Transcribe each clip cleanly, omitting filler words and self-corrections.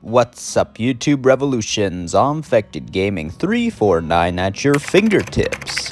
What's up, YouTube revolutions? I'm Infected Gaming 349 at your fingertips.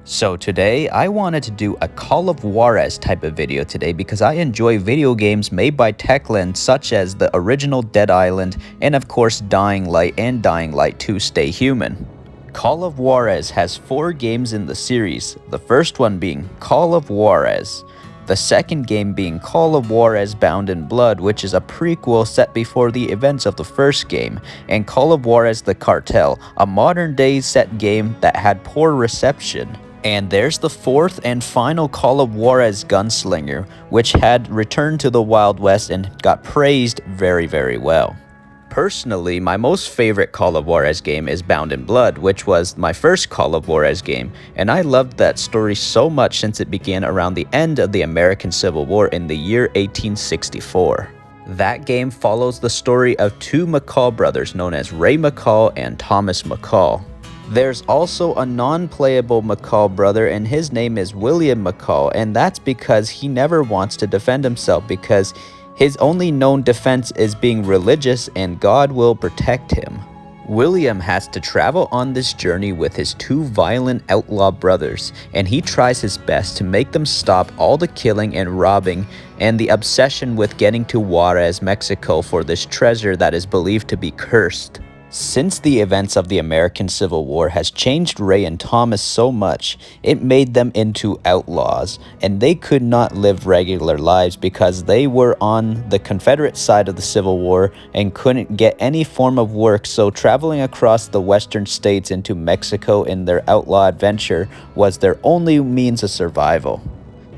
So today I wanted to do a Call of Juarez type of video today because I enjoy video games made by Techland such as the original Dead Island and of course Dying Light and Dying Light 2 Stay Human. Call of Juarez has 4 games in the series, the first one being Call of Juarez, the second game being Call of Juarez Bound in Blood, which is a prequel set before the events of the first game, and Call of Juarez the Cartel, a modern day set game that had poor reception. And there's the fourth and final Call of Juarez Gunslinger, which had returned to the Wild West and got praised very well. Personally, my most favorite Call of Juarez game is Bound in Blood, which was my first Call of Juarez game, and I loved that story so much since it began around the end of the American Civil War in the year 1864. That game follows the story of 2 McCall brothers known as Ray McCall and Thomas McCall. There's also a non-playable McCall brother, and his name is William McCall, and that's because he never wants to defend himself because his only known defense is being religious and God will protect him. William has to travel on this journey with his 2 violent outlaw brothers, and he tries his best to make them stop all the killing and robbing and the obsession with getting to Juarez, Mexico for this treasure that is believed to be cursed. Since the events of the American Civil War has changed Ray and Thomas so much, it made them into outlaws, and they could not live regular lives because they were on the Confederate side of the Civil War and couldn't get any form of work, so traveling across the western states into Mexico in their outlaw adventure was their only means of survival.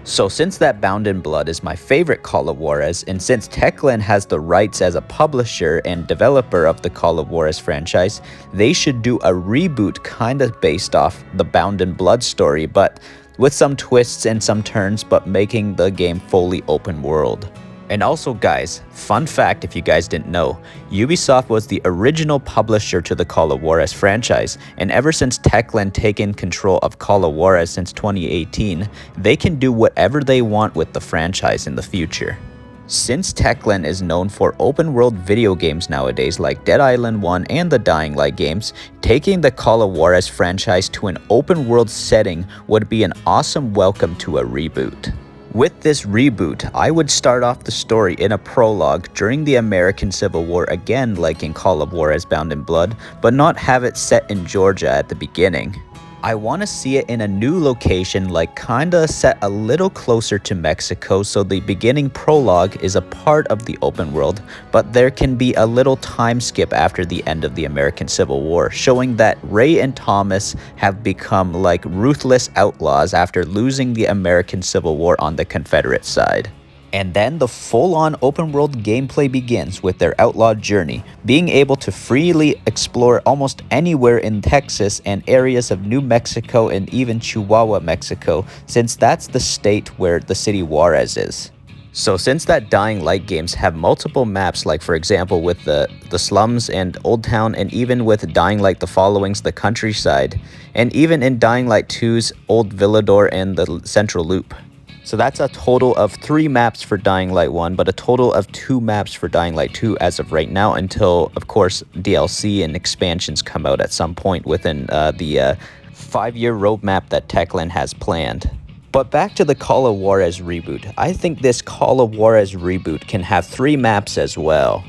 So since that Bound in Blood is my favorite Call of Juarez, and since Techland has the rights as a publisher and developer of the Call of Juarez franchise, they should do a reboot kinda based off the Bound in Blood story, but with some twists and some turns, but making the game fully open world. And also guys, fun fact if you guys didn't know, Ubisoft was the original publisher to the Call of Juarez franchise, and ever since Techland taken control of Call of Juarez since 2018, they can do whatever they want with the franchise in the future. Since Techland is known for open world video games nowadays like Dead Island 1 and the Dying Light games, taking the Call of Juarez franchise to an open world setting would be an awesome welcome to a reboot. With this reboot, I would start off the story in a prologue during the American Civil War again like in Call of Juarez Bound in Blood, but not have it set in Georgia at the beginning. I want to see it in a new location, like kinda set a little closer to Mexico, so the beginning prologue is a part of the open world, but there can be a little time skip after the end of the American Civil War, showing that Ray and Thomas have become like ruthless outlaws after losing the American Civil War on the Confederate side. And then the full-on open-world gameplay begins with their outlaw journey, being able to freely explore almost anywhere in Texas and areas of New Mexico and even Chihuahua, Mexico, since that's the state where the city Juarez is. So since that Dying Light games have multiple maps, like for example with the slums and Old Town, and even with Dying Light the Followings, the countryside, and even in Dying Light 2's Old Villador and the Central Loop. So that's a total of 3 maps for Dying Light 1, but a total of 2 maps for Dying Light 2 as of right now until, of course, DLC and expansions come out at some point within the 5-year roadmap that Techland has planned. But back to the Call of Juarez reboot. I think this Call of Juarez reboot can have 3 maps as well.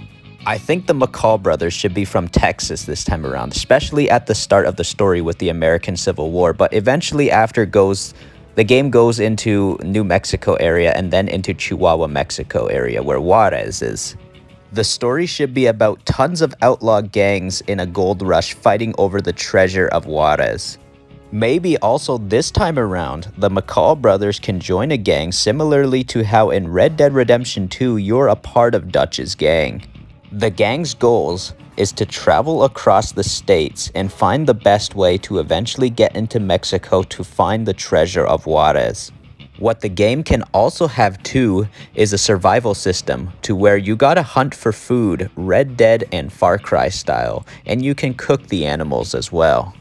I think the McCall brothers should be from Texas this time around, especially at the start of the story with the American Civil War, but eventually after the game goes into New Mexico area and then into Chihuahua, Mexico area where Juarez is. The story should be about tons of outlaw gangs in a gold rush fighting over the treasure of Juarez. Maybe also this time around, the McCall brothers can join a gang similarly to how in Red Dead Redemption 2 you're a part of Dutch's gang. The gang's goals is to travel across the states and find the best way to eventually get into Mexico to find the treasure of Juarez. What the game can also have too is a survival system to where you gotta hunt for food, Red Dead and Far Cry style, and you can cook the animals as well.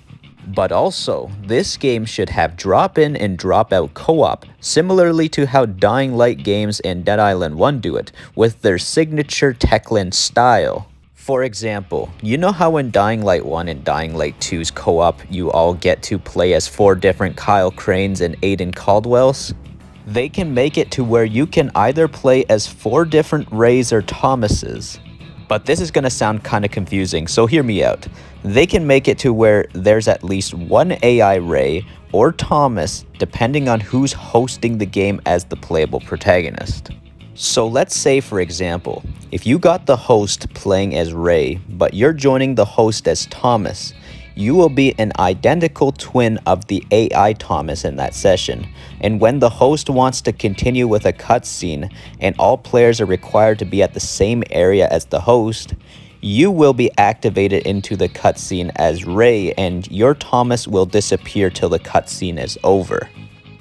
But also, this game should have drop-in and drop-out co-op, similarly to how Dying Light games and Dead Island 1 do it, with their signature Techland style. For example, you know how in Dying Light 1 and Dying Light 2's co-op, you all get to play as 4 different Kyle Cranes and Aiden Caldwells? They can make it to where you can either play as 4 different Rays or Thomases. But this is going to sound kind of confusing, so hear me out. They can make it to where there's at least one AI Ray or Thomas, depending on who's hosting the game as the playable protagonist. So let's say, for example, if you got the host playing as Ray, but you're joining the host as Thomas, you will be an identical twin of the AI Thomas in that session. And when the host wants to continue with a cutscene and all players are required to be at the same area as the host, you will be activated into the cutscene as Ray and your Thomas will disappear till the cutscene is over.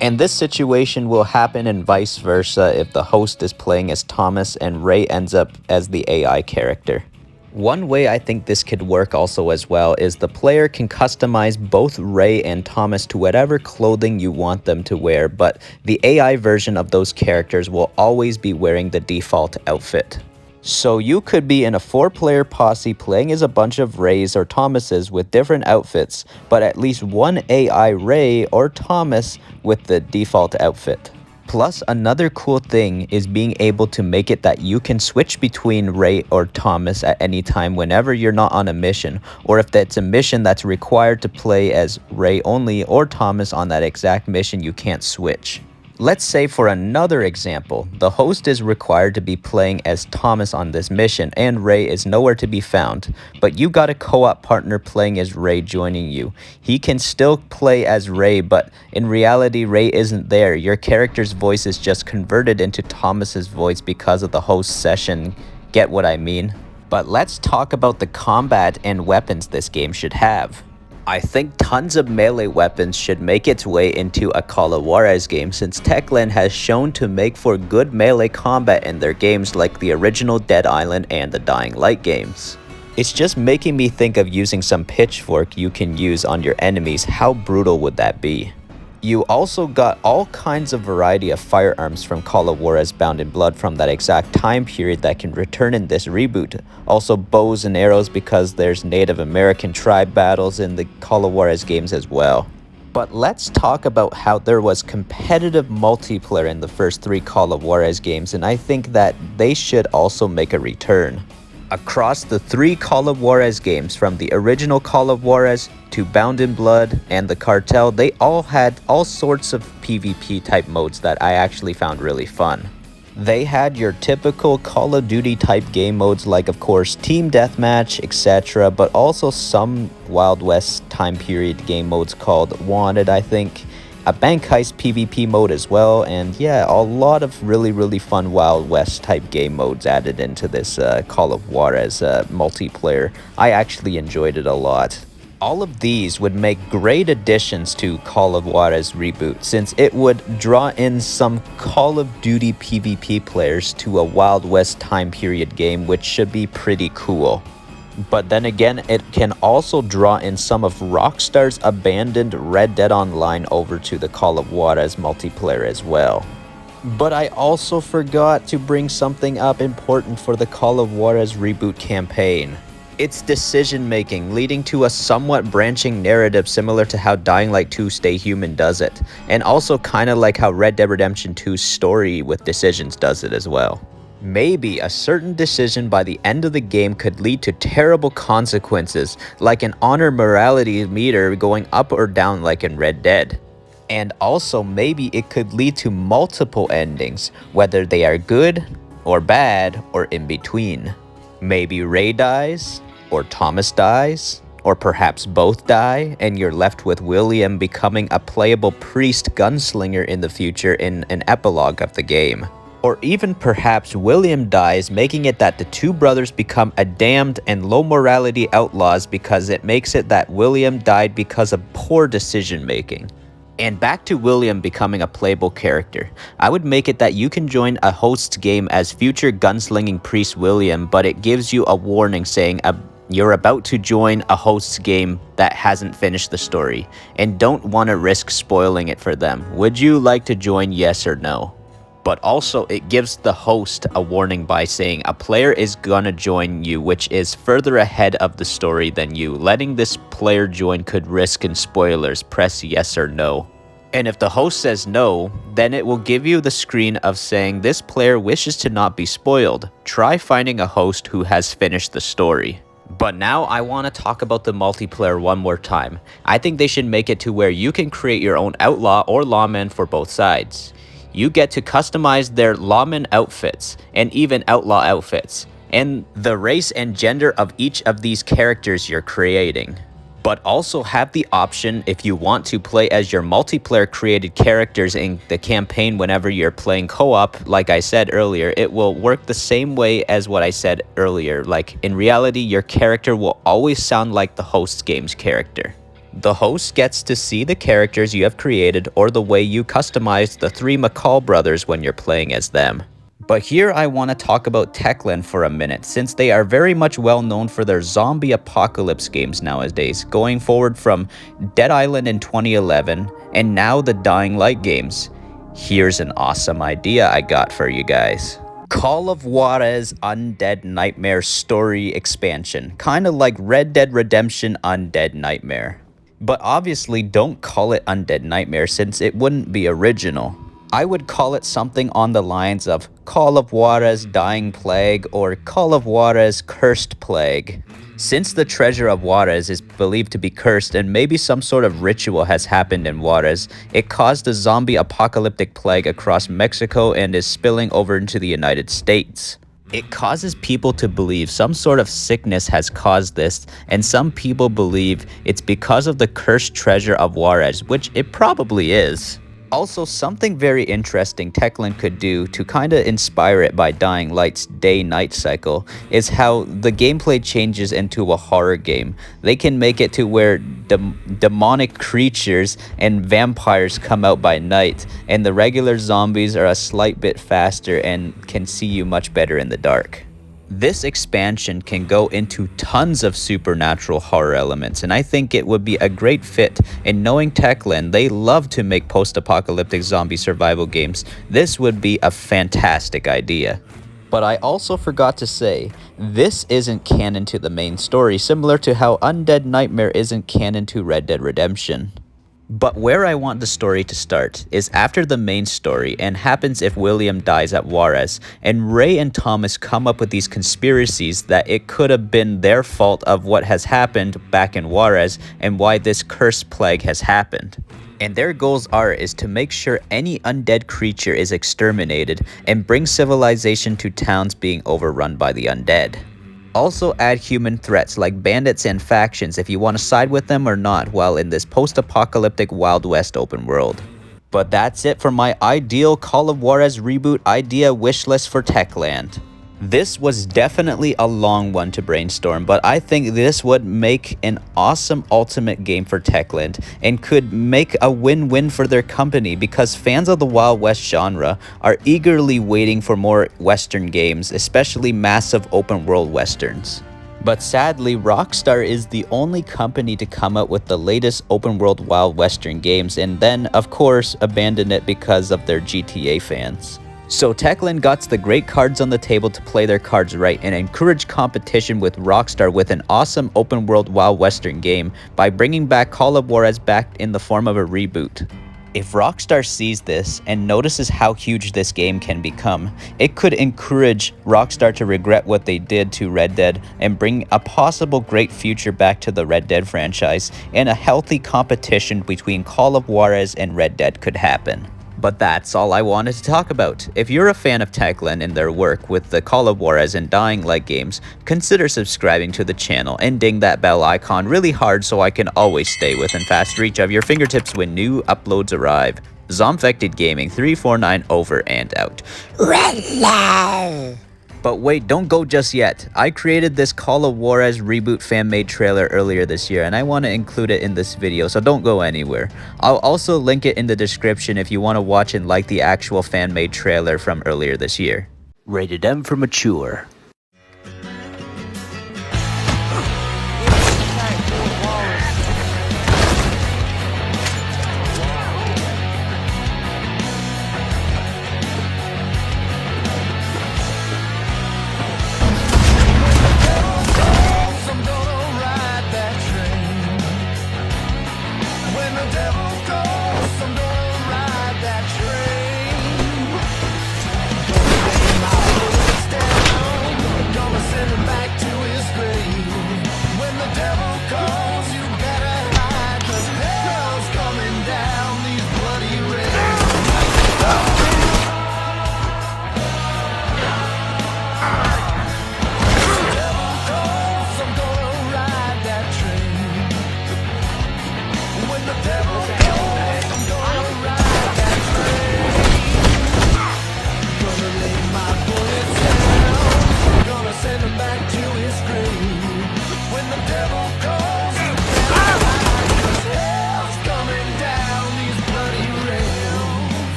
And this situation will happen and vice versa if the host is playing as Thomas and Ray ends up as the AI character. One way I think this could work also as well is the player can customize both Ray and Thomas to whatever clothing you want them to wear, but the AI version of those characters will always be wearing the default outfit. So you could be in a 4-player posse playing as a bunch of Rays or Thomases with different outfits, but at least one AI Ray or Thomas with the default outfit. Plus, another cool thing is being able to make it that you can switch between Ray or Thomas at any time whenever you're not on a mission, or if that's a mission that's required to play as Ray only or Thomas on that exact mission, you can't switch. Let's say for another example, the host is required to be playing as Thomas on this mission and Ray is nowhere to be found, but you got a co-op partner playing as Ray joining you. He can still play as Ray, but in reality Ray isn't there. Your character's voice is just converted into Thomas's voice because of the host session. Get what I mean? But let's talk about the combat and weapons this game should have. I think tons of melee weapons should make its way into a Call of Juarez game since Techland has shown to make for good melee combat in their games like the original Dead Island and the Dying Light games. It's just making me think of using some pitchfork you can use on your enemies. How brutal would that be? You also got all kinds of variety of firearms from Call of Juarez Bound in Blood from that exact time period that can return in this reboot. Also bows and arrows because there's Native American tribe battles in the Call of Juarez games as well. But let's talk about how there was competitive multiplayer in the first 3 Call of Juarez games, and I think that they should also make a return. Across the 3 Call of Juarez games, from the original Call of Juarez to Bound in Blood and the Cartel, they all had all sorts of PvP type modes that I actually found really fun. They had your typical Call of Duty type game modes like, of course, Team Deathmatch, etc., but also some Wild West time period game modes called Wanted, I think. A bank heist PvP mode as well, and yeah, a lot of really fun Wild West type game modes added into this Call of Juarez multiplayer. I actually enjoyed it a lot. All of these would make great additions to Call of Juarez Reboot since it would draw in some Call of Duty PvP players to a Wild West time period game, which should be pretty cool. But then again, it can also draw in some of Rockstar's abandoned Red Dead Online over to the Call of Juarez multiplayer as well. But I also forgot to bring something up important for the Call of Juarez Reboot campaign. It's decision making, leading to a somewhat branching narrative similar to how Dying Light 2 Stay Human does it, and also kinda like how Red Dead Redemption 2's Story with Decisions does it as well. Maybe a certain decision by the end of the game could lead to terrible consequences, like an honor morality meter going up or down like in Red Dead. And also maybe it could lead to multiple endings, whether they are good or bad or in between. Maybe Ray dies, or Thomas dies, or perhaps both die, and you're left with William becoming a playable priest gunslinger in the future in an epilogue of the game. Or even perhaps William dies, making it that the 2 brothers become a damned and low morality outlaws because it makes it that William died because of poor decision making. And back to William becoming a playable character, I would make it that you can join a host's game as future gunslinging priest William, but it gives you a warning saying a You're about to join a host's game that hasn't finished the story and don't want to risk spoiling it for them. Would you like to join, yes or no? But also, it gives the host a warning by saying a player is gonna join you which is further ahead of the story than you. Letting this player join could risk in spoilers. Press yes or no. And if the host says no, then it will give you the screen of saying this player wishes to not be spoiled. Try finding a host who has finished the story. But now I want to talk about the multiplayer one more time. I think they should make it to where you can create your own outlaw or lawman for both sides. You get to customize their lawman outfits and even outlaw outfits, and the race and gender of each of these characters you're creating. But also have the option if you want to play as your multiplayer created characters in the campaign whenever you're playing co-op. Like I said earlier, it will work the same way as what I said earlier. Like in reality, your character will always sound like the host's game's character. The host gets to see the characters you have created or the way you customized the three McCall brothers when you're playing as them. But here I want to talk about Techland for a minute, since they are very much well known for their zombie apocalypse games nowadays, going forward from Dead Island in 2011 and now the Dying Light games. Here's an awesome idea I got for you guys. Call of Juarez Undead Nightmare Story Expansion, kind of like Red Dead Redemption Undead Nightmare. But obviously don't call it Undead Nightmare since it wouldn't be original. I would call it something on the lines of Call of Juarez Dying Plague or Call of Juarez Cursed Plague. Since the treasure of Juarez is believed to be cursed and maybe some sort of ritual has happened in Juarez, it caused a zombie apocalyptic plague across Mexico and is spilling over into the United States. It causes people to believe some sort of sickness has caused this, and some people believe it's because of the cursed treasure of Juarez, which it probably is. Also, something very interesting Techland could do to kinda inspire it by Dying Light's day-night cycle is how the gameplay changes into a horror game. They can make it to where demonic creatures and vampires come out by night, and the regular zombies are a slight bit faster and can see you much better in the dark. This expansion can go into tons of supernatural horror elements, and I think it would be a great fit. And knowing Techland, they love to make post-apocalyptic zombie survival games. This would be a fantastic idea. But I also forgot to say, this isn't canon to the main story, similar to how Undead Nightmare isn't canon to Red Dead Redemption. But where I want the story to start is after the main story and happens if William dies at Juarez, and Ray and Thomas come up with these conspiracies that it could have been their fault of what has happened back in Juarez and why this cursed plague has happened. And their goals is to make sure any undead creature is exterminated and bring civilization to towns being overrun by the undead. Also add human threats like bandits and factions if you want to side with them or not while in this post-apocalyptic Wild West open world. But that's it for my ideal Call of Juarez Reboot idea wish list for Techland. This was definitely a long one to brainstorm, but I think this would make an awesome ultimate game for Techland and could make a win-win for their company because fans of the Wild West genre are eagerly waiting for more Western games, especially massive open-world Westerns. But sadly, Rockstar is the only company to come out with the latest open-world Wild Western games and then, of course, abandon it because of their GTA fans. So Techland got the great cards on the table to play their cards right and encourage competition with Rockstar with an awesome open world Wild Western game by bringing back Call of Juarez back in the form of a reboot. If Rockstar sees this and notices how huge this game can become, it could encourage Rockstar to regret what they did to Red Dead and bring a possible great future back to the Red Dead franchise, and a healthy competition between Call of Juarez and Red Dead could happen. But that's all I wanted to talk about. If you're a fan of Techland and their work with the Call of Juarez and Dying Light games, consider subscribing to the channel and ding that bell icon really hard so I can always stay within fast reach of your fingertips when new uploads arrive. Zombfected Gaming 349 over and out. Red love! But wait, don't go just yet. I created this Call of Juarez Reboot fan-made trailer earlier this year, and I want to include it in this video, so don't go anywhere. I'll also link it in the description if you want to watch and like the actual fan-made trailer from earlier this year. Rated M for mature.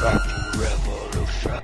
Revolution.